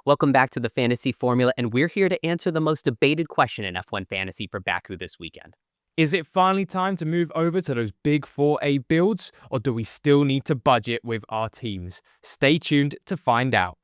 Welcome back to the Fantasy Formula, and we're here to answer the most debated question in F1 Fantasy for Baku this weekend. Is it finally time to move over to those big 4A builds, or do we still need to budget with our teams? Stay tuned to find out.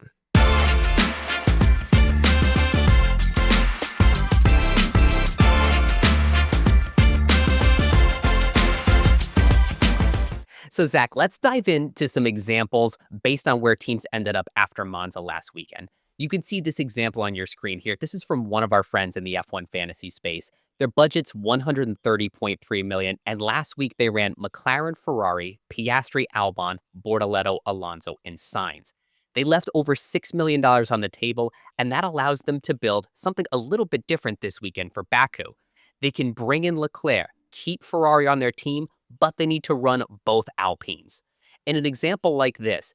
So, Zach, let's dive into some examples based on where teams ended up after Monza last weekend. You can see this example on your screen here. This is from one of our friends in the F1 fantasy space. Their budget's 130.3 million, and last week they ran McLaren, Ferrari, Piastri, Albon, Bortoleto, Alonso, and Sainz. They left over $6 million on the table, and that allows them to build something a little bit different this weekend for Baku. They can bring in Leclerc, keep Ferrari on their team, but they need to run both Alpines. In an example like this,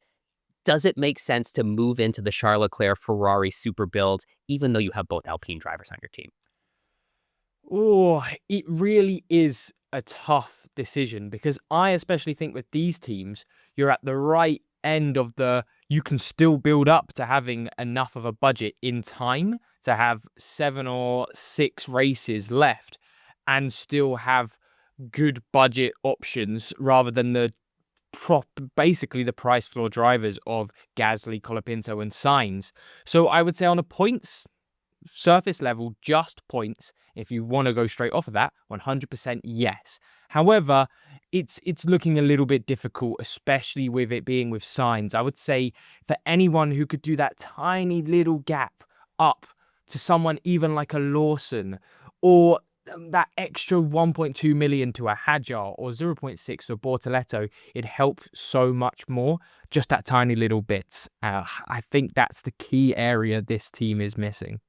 does it make sense to move into the Charles Leclerc Ferrari super builds, even though you have both Alpine drivers on your team? Oh, it really is a tough decision because I especially think with these teams, you're at the right end of you can still build up to having enough of a budget in time to have 7 or 6 races left and still have good budget options rather than basically the price floor drivers of Gasly, Colapinto, and Sainz. So I would say on a points surface level, just points, if you want to go straight off of that, 100% yes. However, it's looking a little bit difficult, especially with it being with Sainz. I would say for anyone who could do that tiny little gap up to someone even like a Lawson, or that extra 1.2 million to a Hadjar or 0.6 to a Bortoleto, it helps so much more. Just that tiny little bits. I think that's the key area this team is missing.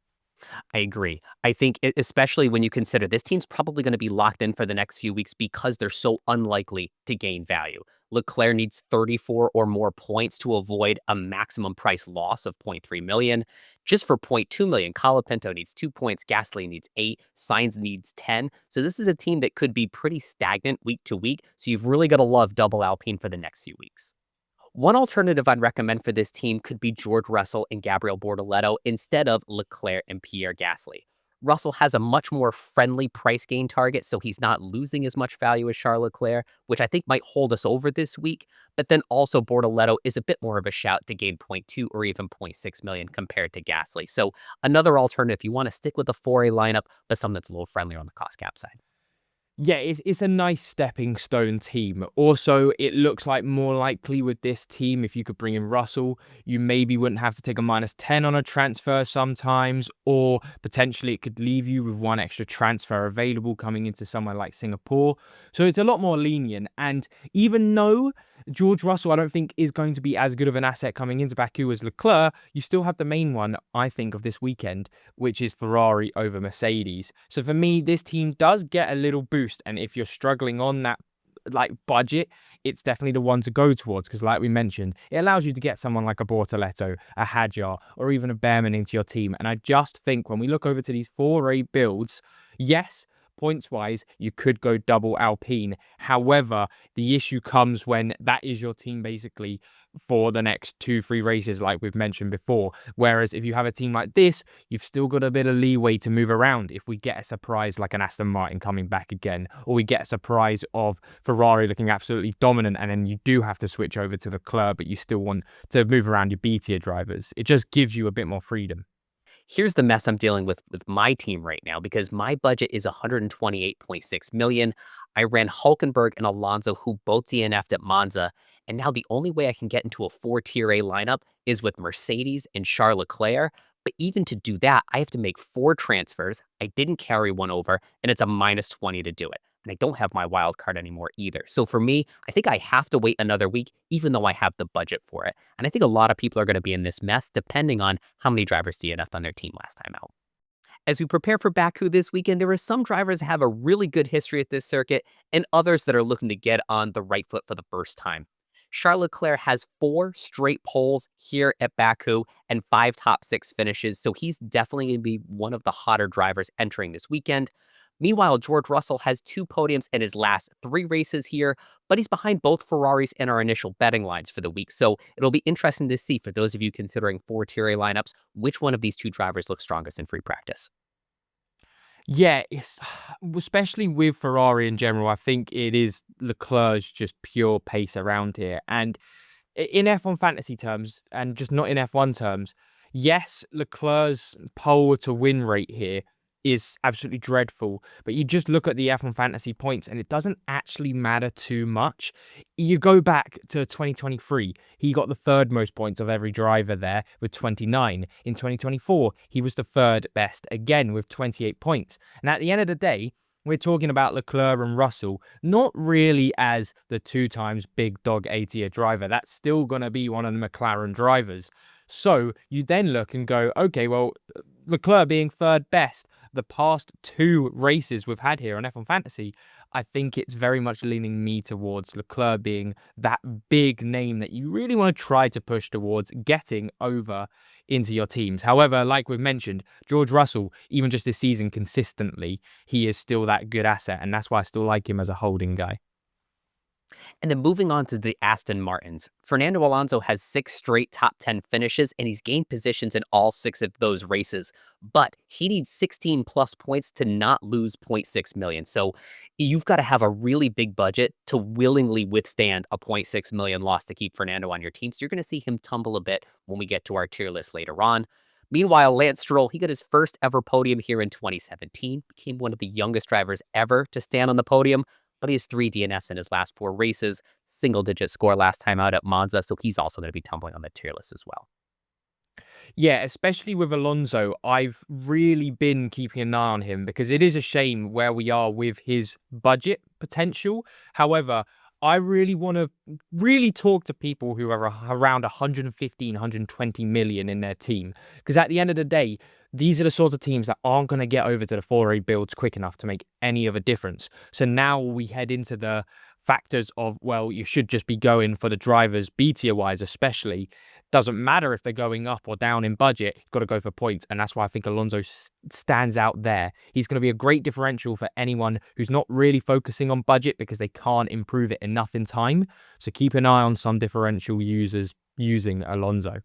I agree. I think, especially when you consider this team's probably going to be locked in for the next few weeks because they're so unlikely to gain value. Leclerc needs 34 or more points to avoid a maximum price loss of 0.3 million. Just for 0.2 million, Colapinto needs 2 points, Gasly needs 8, Sainz needs 10. So this is a team that could be pretty stagnant week to week. So you've really got to love double Alpine for the next few weeks. One alternative I'd recommend for this team could be George Russell and Gabriel Bortoleto instead of Leclerc and Pierre Gasly. Russell has a much more friendly price gain target, so he's not losing as much value as Charles Leclerc, which I think might hold us over this week. But then also Bortoleto is a bit more of a shout to gain 0.2 or even 0.6 million compared to Gasly. So another alternative, you want to stick with the 4A lineup, but something that's a little friendlier on the cost cap side. Yeah, it's a nice stepping stone team. Also, it looks like more likely with this team, if you could bring in Russell, you maybe wouldn't have to take a -10 on a transfer sometimes, or potentially it could leave you with one extra transfer available coming into somewhere like Singapore. So it's a lot more lenient. And even though George Russell, I don't think, is going to be as good of an asset coming into Baku as Leclerc, you still have the main one, I think, of this weekend, which is Ferrari over Mercedes. So for me, this team does get a little boost. And if you're struggling on that budget, it's definitely the one to go towards because, like we mentioned, it allows you to get someone like a Bortoleto, a Hadjar, or even a Behrman into your team. And I just think when we look over to these 4A builds, yes, points-wise, you could go double Alpine. However, the issue comes when that is your team basically for the next 2-3 races, like we've mentioned before. Whereas if you have a team like this, you've still got a bit of leeway to move around. If we get a surprise like an Aston Martin coming back again, or we get a surprise of Ferrari looking absolutely dominant, and then you do have to switch over to the Leclerc, but you still want to move around your B-tier drivers. It just gives you a bit more freedom. Here's the mess I'm dealing with my team right now because my budget is 128.6 million. I ran Hulkenberg and Alonso, who both DNF'd at Monza, and now the only way I can get into a 4 tier A lineup is with Mercedes and Charles Leclerc. But even to do that, I have to make 4 transfers. I didn't carry one over, and it's a -20 to do it. And I don't have my wild card anymore either. So for me, I think I have to wait another week, even though I have the budget for it. And I think a lot of people are going to be in this mess, depending on how many drivers DNF'd on their team last time out. As we prepare for Baku this weekend, there are some drivers that have a really good history at this circuit and others that are looking to get on the right foot for the first time. Charles Leclerc has 4 straight poles here at Baku and 5 top 6 finishes, so he's definitely going to be one of the hotter drivers entering this weekend. Meanwhile, George Russell has 2 podiums in his last 3 races here, but he's behind both Ferraris in our initial betting lines for the week. So it'll be interesting to see for those of you considering 4 Tier lineups, which one of these two drivers looks strongest in free practice. Yeah, it's especially with Ferrari in general, I think it is Leclerc's just pure pace around here. And in F1 fantasy terms, and just not in F1 terms, yes, Leclerc's pole to win rate here is absolutely dreadful. But you just look at the F1 fantasy points, and it doesn't actually matter too much. You go back to 2023, he got the third most points of every driver there with 29. In 2024, he was the third best again with 28 points. And at the end of the day, we're talking about Leclerc and Russell, not really as the 2 times big dog A-tier driver. That's still going to be one of the McLaren drivers. So you then look and go, okay, well, Leclerc being third best, the past 2 races we've had here on F1 Fantasy, I think it's very much leaning me towards Leclerc being that big name that you really want to try to push towards getting over into your teams. However, like we've mentioned, George Russell, even just this season consistently, he is still that good asset, and that's why I still like him as a holding guy. And then moving on to the Aston Martins, Fernando Alonso has 6 straight top 10 finishes, and he's gained positions in all 6 of those races. But he needs 16 plus points to not lose point 0.6 million. So you've got to have a really big budget to willingly withstand a point 0.6 million loss to keep Fernando on your team. So you're going to see him tumble a bit when we get to our tier list later on. Meanwhile, Lance Stroll, he got his first ever podium here in 2017, became one of the youngest drivers ever to stand on the podium, but he has 3 DNFs in his last 4 races, single-digit score last time out at Monza, so he's also going to be tumbling on the tier list as well. Yeah, especially with Alonso, I've really been keeping an eye on him because it is a shame where we are with his budget potential. However, I really want to really talk to people who are around 115, 120 million in their team. Because at the end of the day, these are the sorts of teams that aren't going to get over to the 4A builds quick enough to make any of a difference. So now we head into the factors of, well, you should just be going for the drivers B tier wise, especially. Doesn't matter if they're going up or down in budget, you've got to go for points. And that's why I think Alonso stands out there. He's going to be a great differential for anyone who's not really focusing on budget because they can't improve it enough in time. So keep an eye on some differential users using Alonso.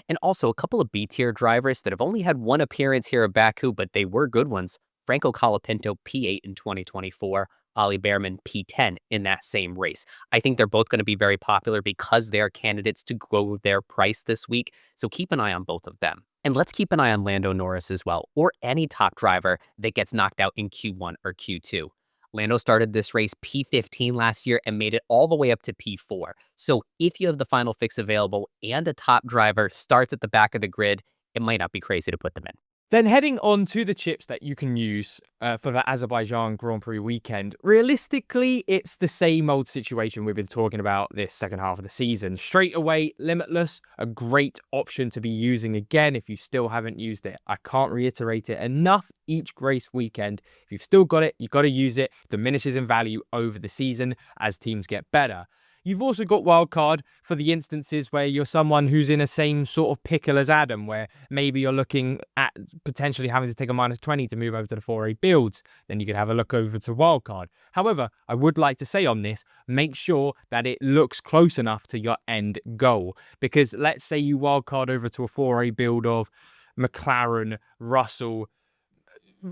And also a couple of B tier drivers that have only had 1 appearance here at Baku, but they were good ones. Franco Colapinto, P8 in 2024, Ollie Behrman, P10 in that same race. I think they're both going to be very popular because they are candidates to grow their price this week. So keep an eye on both of them. And let's keep an eye on Lando Norris as well, or any top driver that gets knocked out in Q1 or Q2. Lando started this race P15 last year and made it all the way up to P4. So if you have the final fix available and a top driver starts at the back of the grid, it might not be crazy to put them in. Then heading on to the chips that you can use for the Azerbaijan Grand Prix weekend, realistically, it's the same old situation we've been talking about this second half of the season. Straight away, Limitless, a great option to be using again if you still haven't used it. I can't reiterate it enough each race weekend. If you've still got it, you've got to use it. It diminishes in value over the season as teams get better. You've also got wildcard for the instances where you're someone who's in a same sort of pickle as Adam, where maybe you're looking at potentially having to take a -20 to move over to the 4A builds. Then you could have a look over to wildcard. However, I would like to say on this, make sure that it looks close enough to your end goal. Because let's say you wildcard over to a 4A build of McLaren, Russell,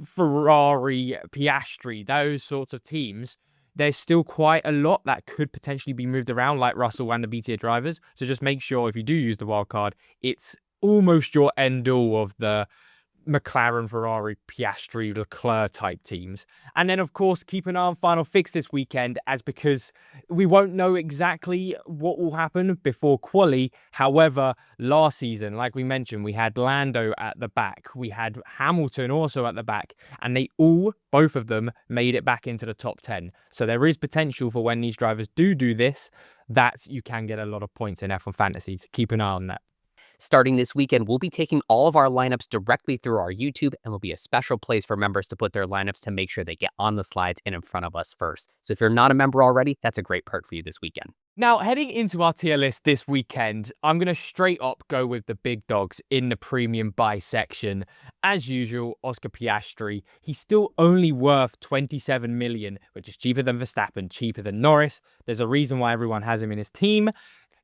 Ferrari, Piastri, those sorts of teams, there's still quite a lot that could potentially be moved around, like Russell and the B tier drivers. So just make sure if you do use the wildcard, it's almost your end all of the McLaren, Ferrari, Piastri, Leclerc type teams. And then, of course, keep an eye on Final Fix this weekend, as because we won't know exactly what will happen before quali. However, last season, like we mentioned, we had Lando at the back. We had Hamilton also at the back. And they all, both of them, made it back into the top 10. So there is potential for when these drivers do this, that you can get a lot of points in F1 Fantasy. So keep an eye on that. Starting this weekend, we'll be taking all of our lineups directly through our YouTube, and will be a special place for members to put their lineups to make sure they get on the slides and in front of us first. So if you're not a member already, that's a great perk for you this weekend. Now, heading into our tier list this weekend, I'm going to straight up go with the big dogs in the premium buy section. As usual, Oscar Piastri, he's still only worth 27 million, which is cheaper than Verstappen, cheaper than Norris. There's a reason why everyone has him in his team.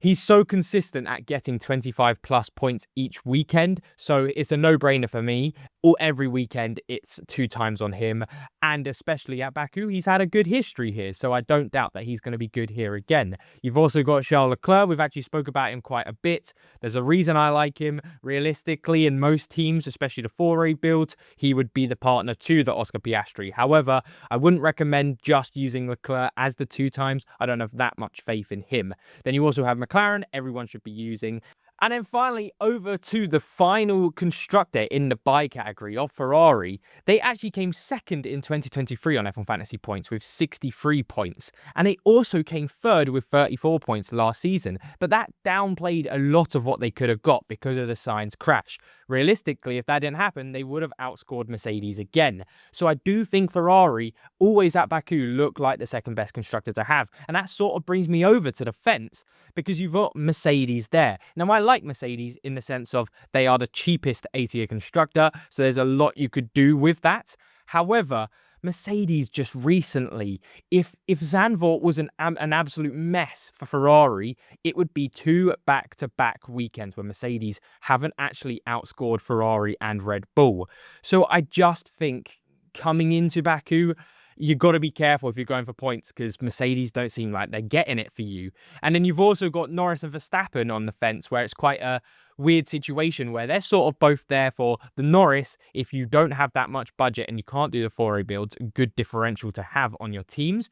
He's so consistent at getting 25 plus points each weekend, so it's a no-brainer for me. Or every weekend, it's 2 times on him, and especially at Baku, he's had a good history here, so I don't doubt that he's going to be good here again. You've also got Charles Leclerc. We've actually spoke about him quite a bit. There's a reason I like him. Realistically, in most teams, especially the 4A builds, he would be the partner to the Oscar Piastri. However, I wouldn't recommend just using Leclerc as the 2 times. I don't have that much faith in him. Then you also have McLaren, everyone should be using. And then finally, over to the final constructor in the buy category of Ferrari. They actually came second in 2023 on F1 Fantasy points with 63 points. And they also came third with 34 points last season. But that downplayed a lot of what they could have got because of the Sainz crash. Realistically, if that didn't happen, they would have outscored Mercedes again. So I do think Ferrari, always at Baku, look like the second best constructor to have. And that sort of brings me over to the fence because you've got Mercedes there. Now, I like Mercedes in the sense of they are the cheapest A-tier constructor, so there's a lot you could do with that. However, Mercedes just recently, if Zandvoort was an absolute mess for Ferrari, it would be 2 back-to-back weekends where Mercedes haven't actually outscored Ferrari and Red Bull. So I just think coming into Baku, you've got to be careful if you're going for points because Mercedes don't seem like they're getting it for you. And then you've also got Norris and Verstappen on the fence where it's quite a weird situation where they're sort of both there for the Norris. If you don't have that much budget and you can't do the 4A builds, a good differential to have on your teams.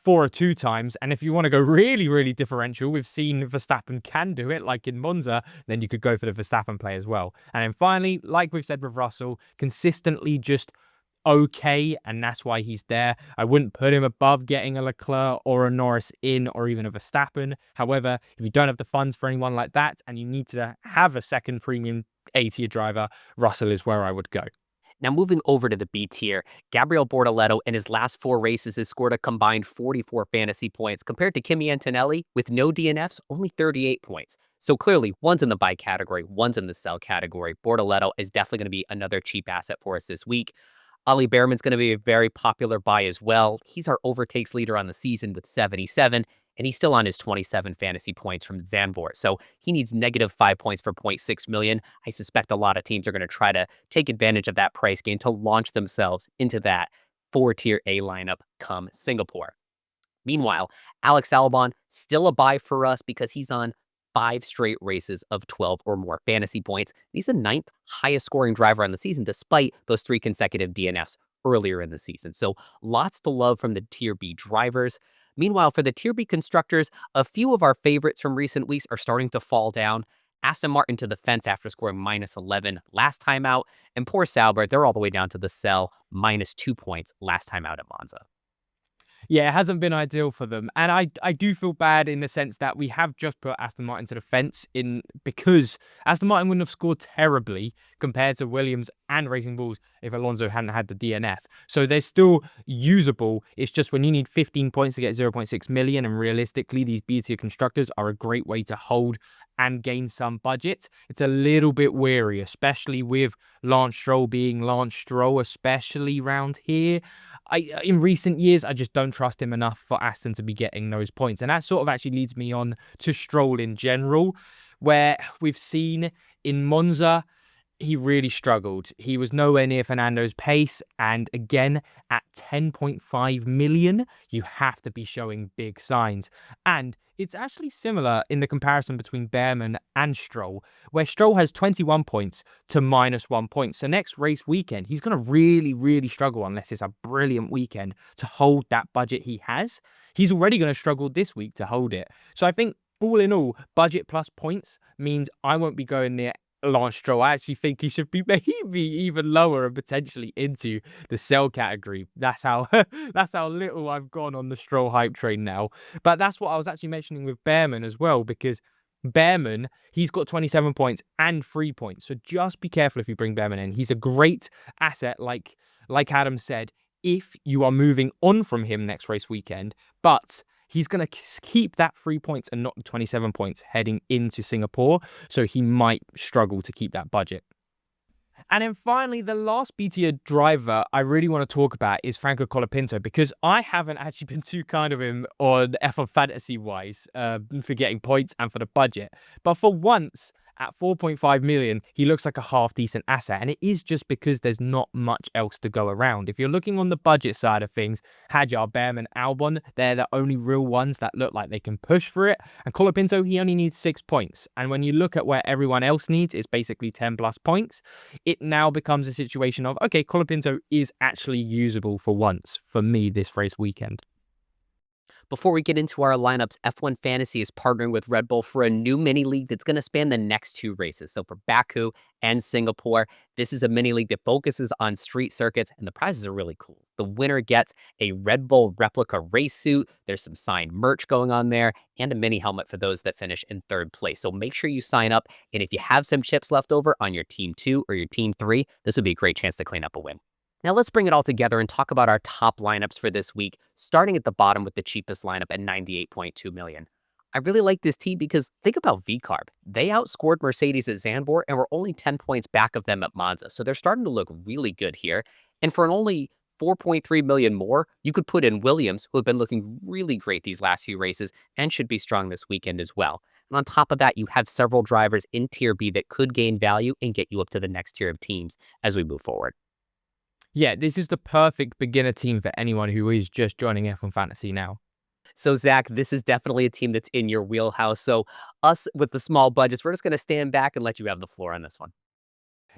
4 or 2 times. And if you want to go really, really differential, we've seen Verstappen can do it, like in Monza, then you could go for the Verstappen play as well. And then finally, like we've said with Russell, consistently just okay, and that's why he's there. I wouldn't put him above getting a Leclerc or a Norris in, or even a Verstappen. However, if you don't have the funds for anyone like that and you need to have a second premium A-tier driver, Russell is where I would go. Now, moving over to the B tier, Gabriel Bortoleto in his last 4 races has scored a combined 44 fantasy points compared to Kimi Antonelli with no DNFs, only 38 points. So clearly, one's in the buy category, one's in the sell category. Bortoleto is definitely going to be another cheap asset for us this week. Ollie Behrman's going to be a very popular buy as well. He's our overtakes leader on the season with 77, and he's still on his 27 fantasy points from Zandvoort. So he needs -5 points for 0.6 million. I suspect a lot of teams are going to try to take advantage of that price gain to launch themselves into that 4-tier A lineup come Singapore. Meanwhile, Alex Albon, still a buy for us because he's on 5 straight races of 12 or more fantasy points. He's the 9th highest scoring driver on the season, despite those 3 consecutive DNFs earlier in the season. So lots to love from the Tier B drivers. Meanwhile, for the Tier B constructors, a few of our favorites from recent weeks are starting to fall down. Aston Martin to the fence after scoring -11 last time out, and poor Sauber, they're all the way down to the sell, -2 points last time out at Monza. Yeah, it hasn't been ideal for them. And I do feel bad in the sense that we have just put Aston Martin to the fence in because Aston Martin wouldn't have scored terribly compared to Williams and Racing Bulls if Alonso hadn't had the DNF. So they're still usable. It's just when you need 15 points to get 0.6 million, and realistically, these B-tier constructors are a great way to hold and gain some budget. It's a little bit weary, especially with Lance Stroll being Lance Stroll, especially around here. In recent years, I just don't trust him enough for Aston to be getting those points. And that sort of actually leads me on to Stroll in general, where we've seen in Monza, he really struggled. He was nowhere near Fernando's pace. And again, at 10.5 million, you have to be showing big signs. And it's actually similar in the comparison between Behrman and Stroll, where Stroll has 21 points to -1 point. So next race weekend, he's going to really, really struggle unless it's a brilliant weekend to hold that budget he has. He's already going to struggle this week to hold it. So I think all in all, budget plus points means I won't be going near Lance Stroll. I actually think he should be maybe even lower and potentially into the sell category. That's how that's how little I've gone on the Stroll hype train now. But that's what I was actually mentioning with Behrman as well, because Behrman, he's got 27 points and 3 points. So just be careful if you bring Behrman in. He's a great asset, like Adam said, if you are moving on from him next race weekend, but he's going to keep that 3 points and not the 27 points heading into Singapore. So he might struggle to keep that budget. And then finally, the last B-tier driver I really want to talk about is Franco Colapinto, because I haven't actually been too kind of him on F1 fantasy-wise for getting points and for the budget. But for once, at 4.5 million, he looks like a half-decent asset. And it is just because there's not much else to go around. If you're looking on the budget side of things, Hadjar, Behrman, Albon, they're the only real ones that look like they can push for it. And Colapinto, he only needs 6 points. And when you look at where everyone else needs, it's basically 10 plus points. It now becomes a situation of, okay, Colapinto is actually usable for once for me this race weekend. Before we get into our lineups, F1 Fantasy is partnering with Red Bull for a new mini league that's going to span the next 2 races. So for Baku and Singapore, this is a mini league that focuses on street circuits, and the prizes are really cool. The winner gets a Red Bull replica race suit. There's some signed merch going on there, and a mini helmet for those that finish in 3rd place. So make sure you sign up, and if you have some chips left over on your Team 2 or your Team 3, this would be a great chance to clean up a win. Now let's bring it all together and talk about our top lineups for this week, starting at the bottom with the cheapest lineup at 98.2 million. I really like this team because think about VCarb. They outscored Mercedes at Zandvoort and were only 10 points back of them at Monza. So they're starting to look really good here. And for an only 4.3 million more, you could put in Williams, who have been looking really great these last few races and should be strong this weekend as well. And on top of that, you have several drivers in Tier B that could gain value and get you up to the next tier of teams as we move forward. Yeah, this is the perfect beginner team for anyone who is just joining F1 Fantasy now. So, Zach, this is definitely a team that's in your wheelhouse. So, us with the small budgets, we're just going to stand back and let you have the floor on this one.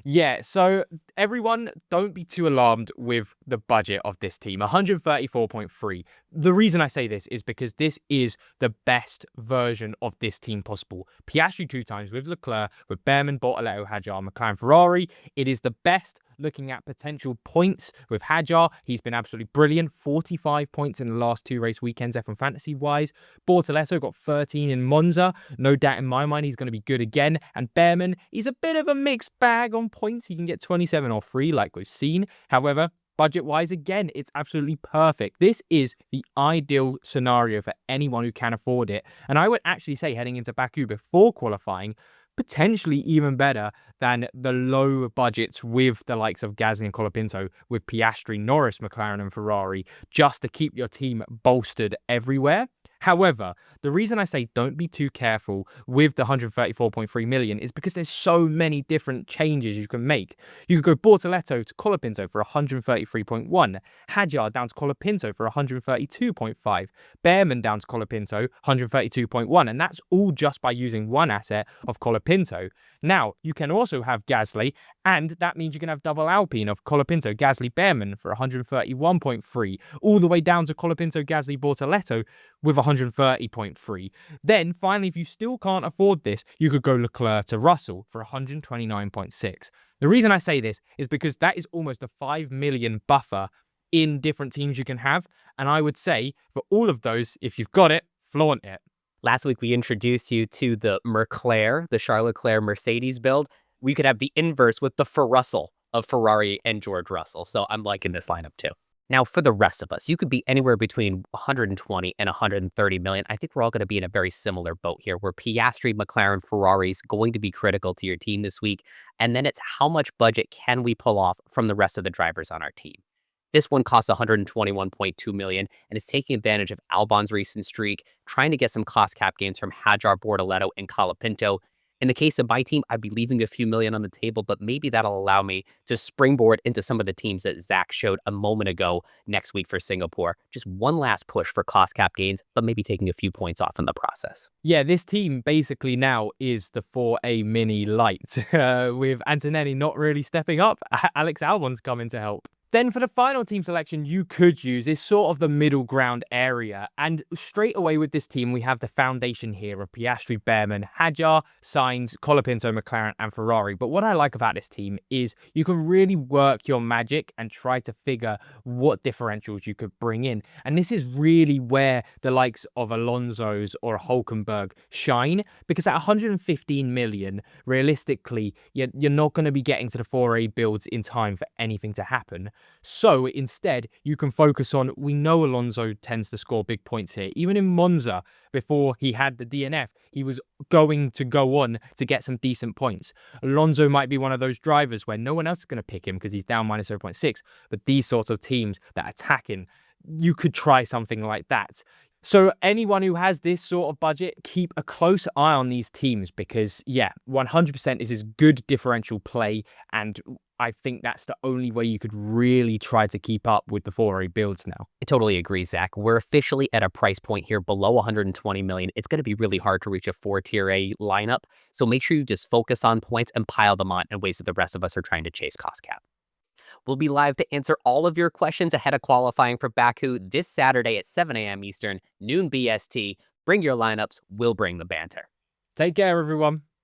Yeah, so everyone, don't be too alarmed with the budget of this team. 134.3. The reason I say this is because this is the best version of this team possible. Piastri 2 times with Leclerc, with Behrman, Bortoleto, Hadjar, McLaren, Ferrari. It is the best looking at potential points with Hadjar. He's been absolutely brilliant. 45 points in the last 2 race weekends, F1 Fantasy-wise. Bortoleto got 13 in Monza. No doubt in my mind he's going to be good again. And Behrman, he's a bit of a mixed bag on points. He can get 27 or 3 like we've seen. However, budget-wise, again, it's absolutely perfect. This is the ideal scenario for anyone who can afford it. And I would actually say heading into Baku before qualifying, potentially even better than the low budgets with the likes of Gasly and Colapinto, with Piastri, Norris, McLaren and Ferrari, just to keep your team bolstered everywhere. However, the reason I say don't be too careful with the 134.3 million is because there's so many different changes you can make. You could go Bortoleto to Colapinto for 133.1, Hadjar down to Colapinto for 132.5, Behrman down to Colapinto 132.1, and that's all just by using one asset of Colapinto. Now, you can also have Gasly, and that means you can have double Alpine of Colapinto, Gasly, Behrman for 131.3, all the way down to Colapinto, Gasly, Bortoleto with 130.3. Then, finally, if you still can't afford this, you could go Leclerc to Russell for 129.6. The reason I say this is because that is almost a 5 million buffer in different teams you can have, and I would say for all of those, if you've got it, flaunt it. Last week, we introduced you to the Merclair, the Charles Leclerc Mercedes build. We could have the inverse with the Russell of Ferrari and George Russell. So I'm liking this lineup too. Now, for the rest of us, you could be anywhere between 120 and 130 million. I think we're all going to be in a very similar boat here, where Piastri, McLaren, Ferrari is going to be critical to your team this week. And then it's how much budget can we pull off from the rest of the drivers on our team. This one costs 121.2 million and is taking advantage of Albon's recent streak, trying to get some cost cap gains from Hadjar, Bortoleto, and Colapinto. In the case of my team, I'd be leaving a few million on the table, but maybe that'll allow me to springboard into some of the teams that Zach showed a moment ago next week for Singapore. Just one last push for cost cap gains, but maybe taking a few points off in the process. Yeah, this team basically now is the 4A Mini Light, with Antonelli not really stepping up. Alex Albon's coming to help. Then for the final team selection you could use is sort of the middle ground area. And straight away with this team, we have the foundation here of Piastri, Behrman, Hadjar, Sainz, Colapinto, McLaren, and Ferrari. But what I like about this team is you can really work your magic and try to figure what differentials you could bring in. And this is really where the likes of Alonso's or Hulkenberg shine, because at 115 million, realistically, you're not going to be getting to the 4A builds in time for anything to happen. So instead, you can focus on, we know Alonso tends to score big points here. Even in Monza, before he had the DNF, he was going to go on to get some decent points. Alonso might be one of those drivers where no one else is going to pick him because he's down minus 0.6. But these sorts of teams that are attacking, you could try something like that. So anyone who has this sort of budget, keep a close eye on these teams because, yeah, 100% is good differential play, and I think that's the only way you could really try to keep up with the 4A builds now. I totally agree, Zach. We're officially at a price point here below 120 million. It's going to be really hard to reach a 4-tier A lineup, so make sure you just focus on points and pile them on in ways that the rest of us are trying to chase cost cap. We'll be live to answer all of your questions ahead of qualifying for Baku this Saturday at 7 a.m. Eastern, noon BST. Bring your lineups, we'll bring the banter. Take care, everyone.